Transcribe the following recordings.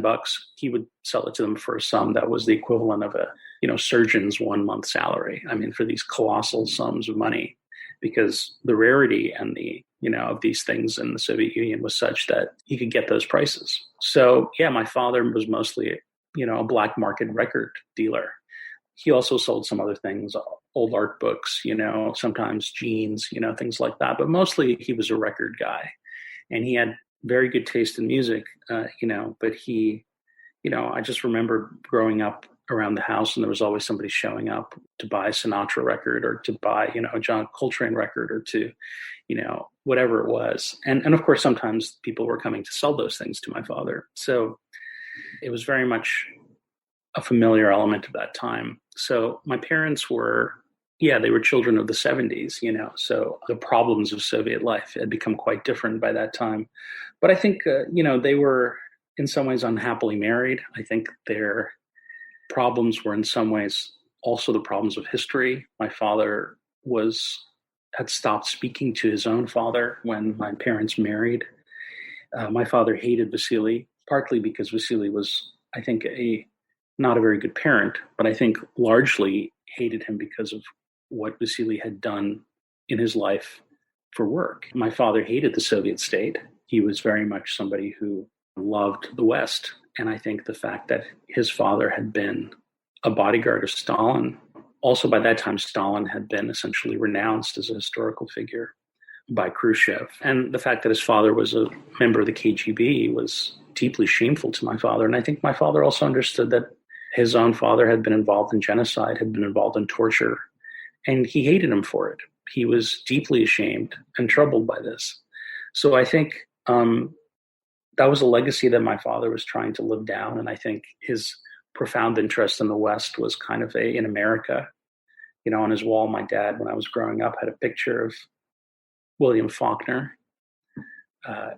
$10, he would sell it to them for a sum that was the equivalent of a, surgeon's 1 month salary. I mean, for these colossal sums of money, because the rarity and the, of these things in the Soviet Union was such that you could get those prices. So yeah, my father was mostly, a black market record dealer. He also sold some other things, old art books, sometimes jeans, things like that. But mostly he was a record guy, and he had very good taste in music, but he, I just remember growing up around the house and there was always somebody showing up to buy a Sinatra record or to buy, a John Coltrane record or to, whatever it was. And of course, sometimes people were coming to sell those things to my father. So it was very much a familiar element of that time. So my parents were, they were children of the 70s, so the problems of Soviet life had become quite different by that time. But I think, they were in some ways unhappily married. I think their problems were in some ways also the problems of history. My father had stopped speaking to his own father when my parents married. My father hated Vasily, partly because Vasily was, I think, not a very good parent, but I think largely hated him because of what Vasily had done in his life for work. My father hated the Soviet state. He was very much somebody who loved the West. And I think the fact that his father had been a bodyguard of Stalin, also by that time, Stalin had been essentially renounced as a historical figure by Khrushchev. And the fact that his father was a member of the KGB was deeply shameful to my father. And I think my father also understood that his own father had been involved in genocide, had been involved in torture, and he hated him for it. He was deeply ashamed and troubled by this. So I think that was a legacy that my father was trying to live down. And I think his profound interest in the West was kind of in America. On his wall, my dad, when I was growing up, had a picture of William Faulkner.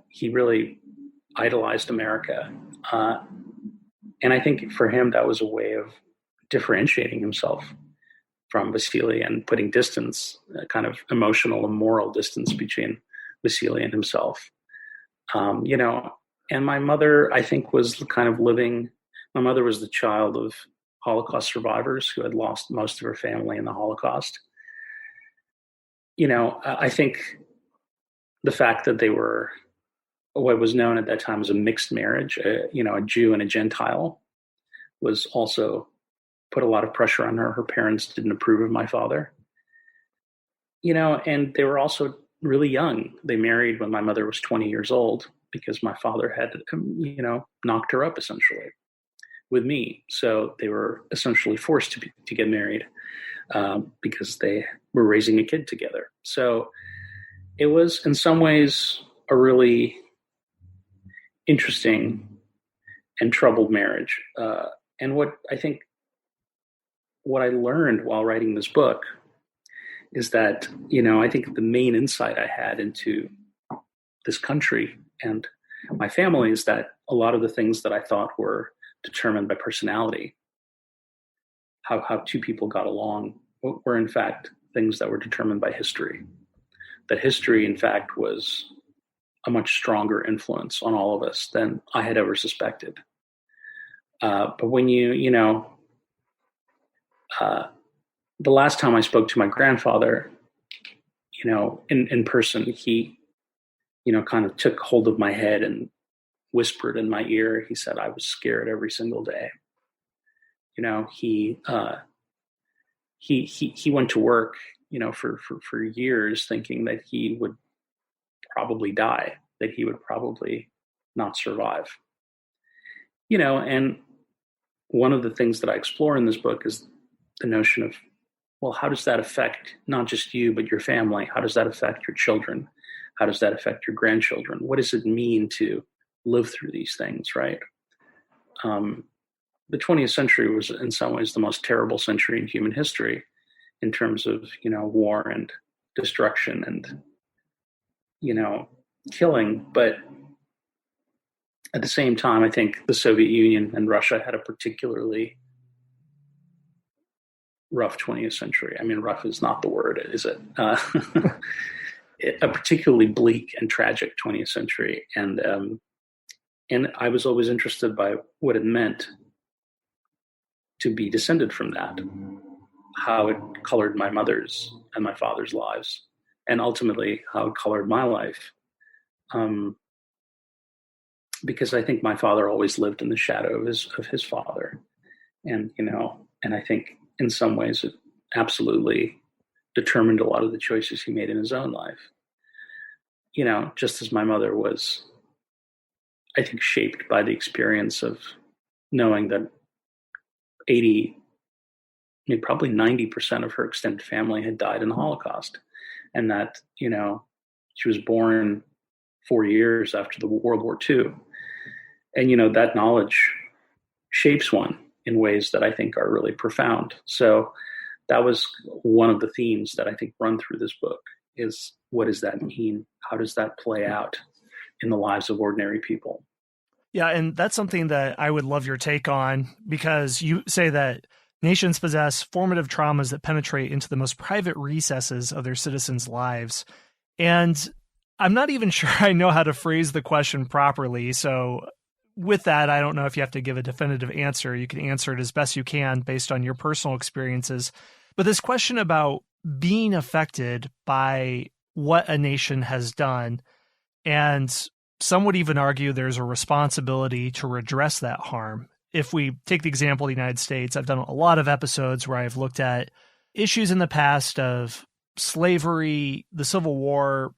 He really idolized America. And I think for him, that was a way of differentiating himself from Vasily and putting distance, kind of emotional and moral distance between Vasily and himself. And my mother, I think, was kind of my mother was the child of Holocaust survivors who had lost most of her family in the Holocaust. I think the fact that they were what was known at that time as a mixed marriage, a Jew and a Gentile, was also put a lot of pressure on her. Her parents didn't approve of my father. And they were also really young. They married when my mother was 20 years old because my father had, knocked her up essentially with me. So they were essentially forced to get married because they were raising a kid together. So it was in some ways a really interesting and troubled marriage. And what I learned while writing this book is that, I think the main insight I had into this country and my family is that a lot of the things that I thought were determined by personality, how two people got along, were in fact things that were determined by history. That history, in fact, was a much stronger influence on all of us than I had ever suspected. But when the last time I spoke to my grandfather, in person, he, kind of took hold of my head and whispered in my ear. He said, I was scared every single day. He went to work, for years thinking that he would probably die, that he would probably not survive. And one of the things that I explore in this book is the notion of, well, how does that affect not just you, but your family? How does that affect your children? How does that affect your grandchildren? What does it mean to live through these things, right? The 20th century was in some ways the most terrible century in human history in terms of, war and destruction and, killing. But at the same time, I think the Soviet Union and Russia had a particularly rough 20th century. I mean, rough is not the word, is it? A particularly bleak and tragic 20th century. And And I was always interested by what it meant to be descended from that, how it colored my mother's and my father's lives, and ultimately how it colored my life. Because I think my father always lived in the shadow of his father. And, and I think in some ways it absolutely determined a lot of the choices he made in his own life. Just as my mother was, I think, shaped by the experience of knowing that probably 90% of her extended family had died in the Holocaust. And that, she was born 4 years after the World War II. And, that knowledge shapes one in ways that I think are really profound. So that was one of the themes that I think run through this book is, what does that mean? How does that play out in the lives of ordinary people? Yeah, and that's something that I would love your take on, because you say that nations possess formative traumas that penetrate into the most private recesses of their citizens' lives. And I'm not even sure I know how to phrase the question properly. So with that, I don't know if you have to give a definitive answer. You can answer it as best you can based on your personal experiences. But this question about being affected by what a nation has done, and some would even argue there's a responsibility to redress that harm. If we take the example of the United States, I've done a lot of episodes where I've looked at issues in the past of slavery, the Civil War.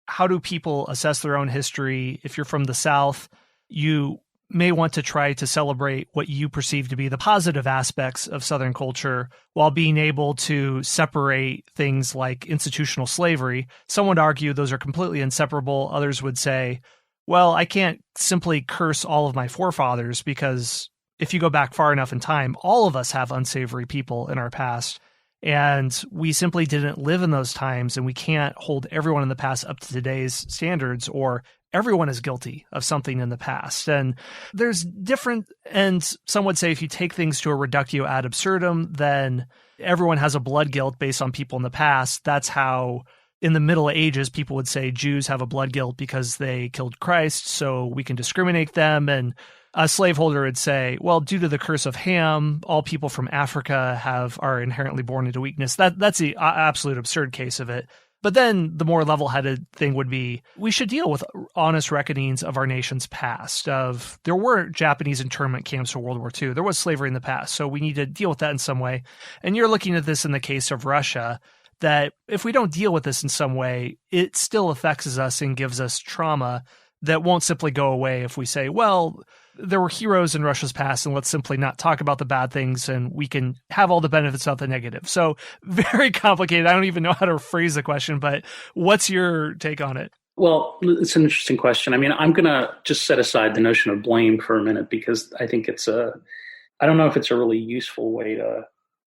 How do people assess their own history? If you're from the South, you may want to try to celebrate what you perceive to be the positive aspects of Southern culture while being able to separate things like institutional slavery. Some would argue those are completely inseparable. Others would say, well, I can't simply curse all of my forefathers, because if you go back far enough in time, all of us have unsavory people in our past, and we simply didn't live in those times, and we can't hold everyone in the past up to today's standards, or everyone is guilty of something in the past. And there's different, and some would say if you take things to a reductio ad absurdum, then everyone has a blood guilt based on people in the past. That's how in the Middle Ages, people would say Jews have a blood guilt because they killed Christ, so we can discriminate them. And a slaveholder would say, well, due to the curse of Ham, all people from Africa are inherently born into weakness. That's the absolute absurd case of it. But then the more level-headed thing would be, we should deal with honest reckonings of our nation's past. There were Japanese internment camps for World War II. There was slavery in the past, so we need to deal with that in some way. And you're looking at this in the case of Russia, that if we don't deal with this in some way, it still affects us and gives us trauma that won't simply go away if we say, well, there were heroes in Russia's past, and let's simply not talk about the bad things, and we can have all the benefits of the negative. So very complicated. I don't even know how to phrase the question, but what's your take on it? Well, it's an interesting question. I mean, I'm going to just set aside the notion of blame for a minute, because I think I don't know if it's a really useful way to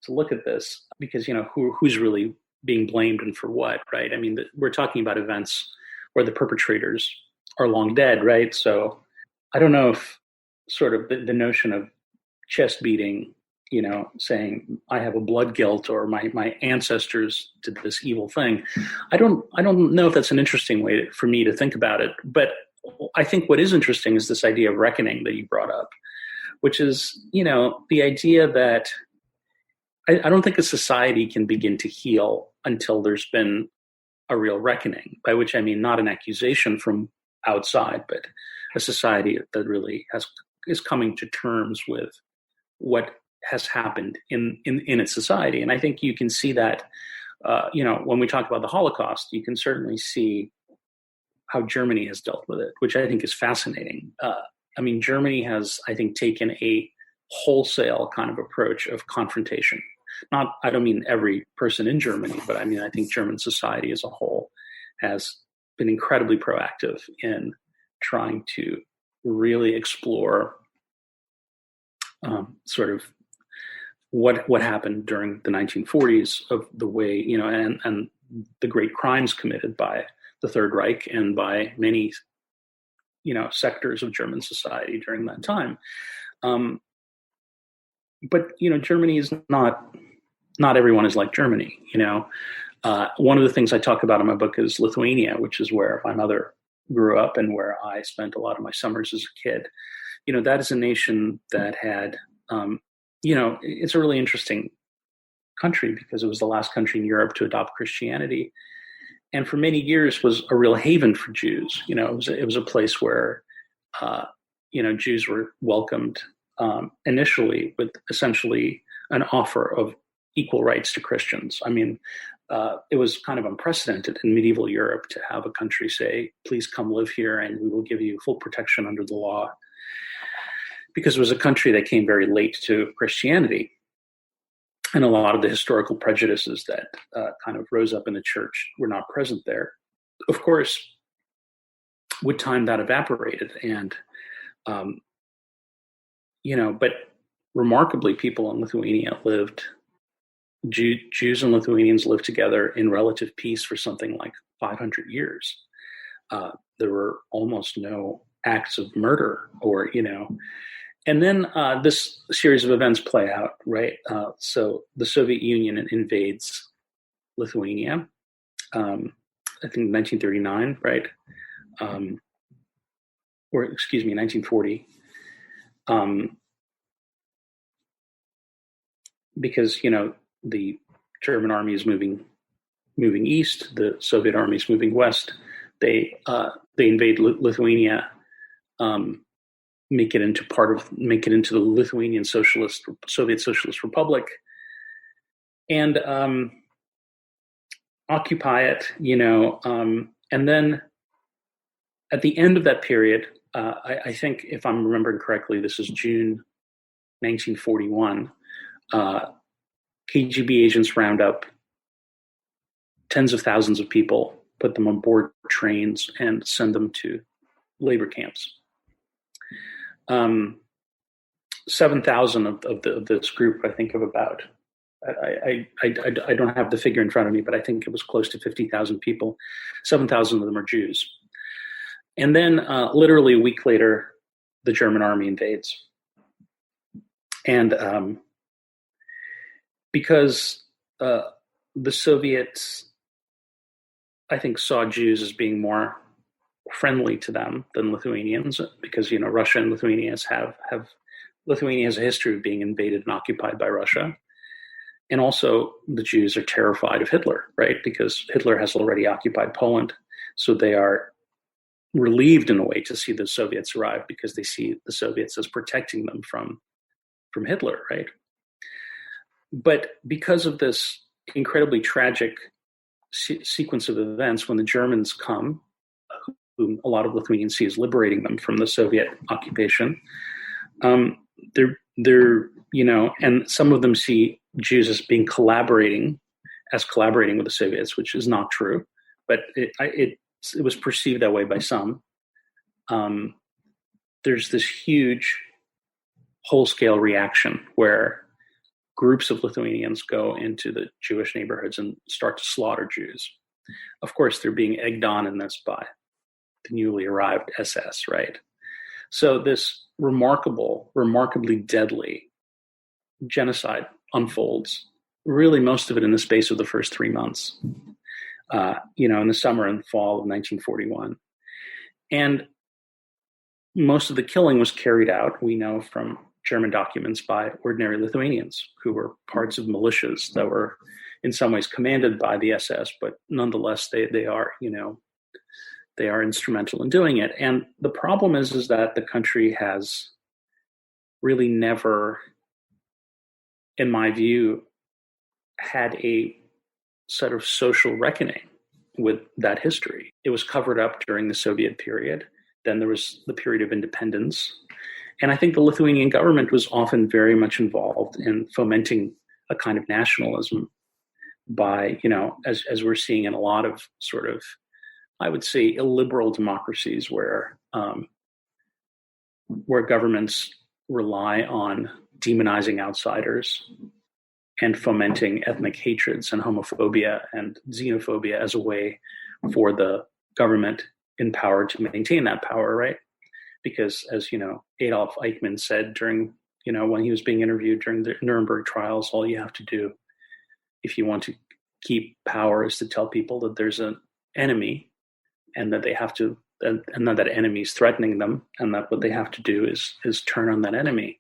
look at this, because, who's really being blamed and for what, right? I mean, we're talking about events where the perpetrators are long dead, right? So I don't know if sort of the notion of chest beating, saying I have a blood guilt or my ancestors did this evil thing. I don't know if that's an interesting way for me to think about it. But I think what is interesting is this idea of reckoning that you brought up, which is, the idea that I don't think a society can begin to heal until there's been a real reckoning, by which I mean not an accusation from outside, but a society that really is coming to terms with what has happened in its society. And I think you can see that, when we talk about the Holocaust, you can certainly see how Germany has dealt with it, which I think is fascinating. Germany has, I think, taken a wholesale kind of approach of confrontation. I don't mean every person in Germany, but I think German society as a whole has been incredibly proactive in trying to really explore sort of what happened during the 1940s, of the way, and the great crimes committed by the Third Reich and by many, sectors of German society during that time. But, Germany is not everyone is like Germany. One of the things I talk about in my book is Lithuania, which is where my mother grew up and where I spent a lot of my summers as a kid, that is a nation that had, it's a really interesting country because it was the last country in Europe to adopt Christianity, and for many years was a real haven for Jews. It was a place where, Jews were welcomed initially with essentially an offer of equal rights to Christians. I mean, it was kind of unprecedented in medieval Europe to have a country say, please come live here and we will give you full protection under the law, because it was a country that came very late to Christianity. And a lot of the historical prejudices that kind of rose up in the church were not present there. Of course, with time that evaporated. And, but remarkably, people in Lithuania Jews and Lithuanians lived together in relative peace for something like 500 years. There were almost no acts of murder and then this series of events play out, right? So the Soviet Union invades Lithuania, I think 1939, right? 1940. Because, the German army is moving east, the Soviet army is moving west. They invade Lithuania, make it into the Lithuanian Soviet Socialist Republic, and occupy it. And then at the end of that period, I think, if I'm remembering correctly, this is June 1941. KGB agents round up tens of thousands of people, put them on board trains, and send them to labor camps. 7,000 of this group, I think, of about, I don't have the figure in front of me, but I think it was close to 50,000 people. 7,000 of them are Jews. And then literally a week later, the German army invades. And because the Soviets, I think, saw Jews as being more friendly to them than Lithuanians, because Russia and Lithuania Lithuania has a history of being invaded and occupied by Russia, and also the Jews are terrified of Hitler, right? Because Hitler has already occupied Poland, so they are relieved in a way to see the Soviets arrive because they see the Soviets as protecting them from Hitler, right? But because of this incredibly tragic sequence of events, when the Germans come, whom a lot of Lithuanians see as liberating them from the Soviet occupation, they're and some of them see Jews as collaborating with the Soviets, which is not true, but it was perceived that way by some. There's this huge whole-scale reaction where groups of Lithuanians go into the Jewish neighborhoods and start to slaughter Jews. Of course, they're being egged on in this by the newly arrived SS, right? So this remarkably deadly genocide unfolds, really most of it in the space of the first 3 months, in the summer and fall of 1941. And most of the killing was carried out, we know from German documents, by ordinary Lithuanians who were parts of militias that were in some ways commanded by the SS, but nonetheless they are instrumental in doing it. And the problem is that the country has really never, in my view, had a sort of social reckoning with that history. It was covered up during the Soviet period. Then there was the period of independence. And I think the Lithuanian government was often very much involved in fomenting a kind of nationalism by, as we're seeing in a lot of sort of, I would say, illiberal democracies where governments rely on demonizing outsiders and fomenting ethnic hatreds and homophobia and xenophobia as a way for the government in power to maintain that power, right? Because, as Adolf Eichmann said during, when he was being interviewed during the Nuremberg trials, all you have to do if you want to keep power is to tell people that there's an enemy and that they have to and then that enemy is threatening them, and that what they have to do is turn on that enemy.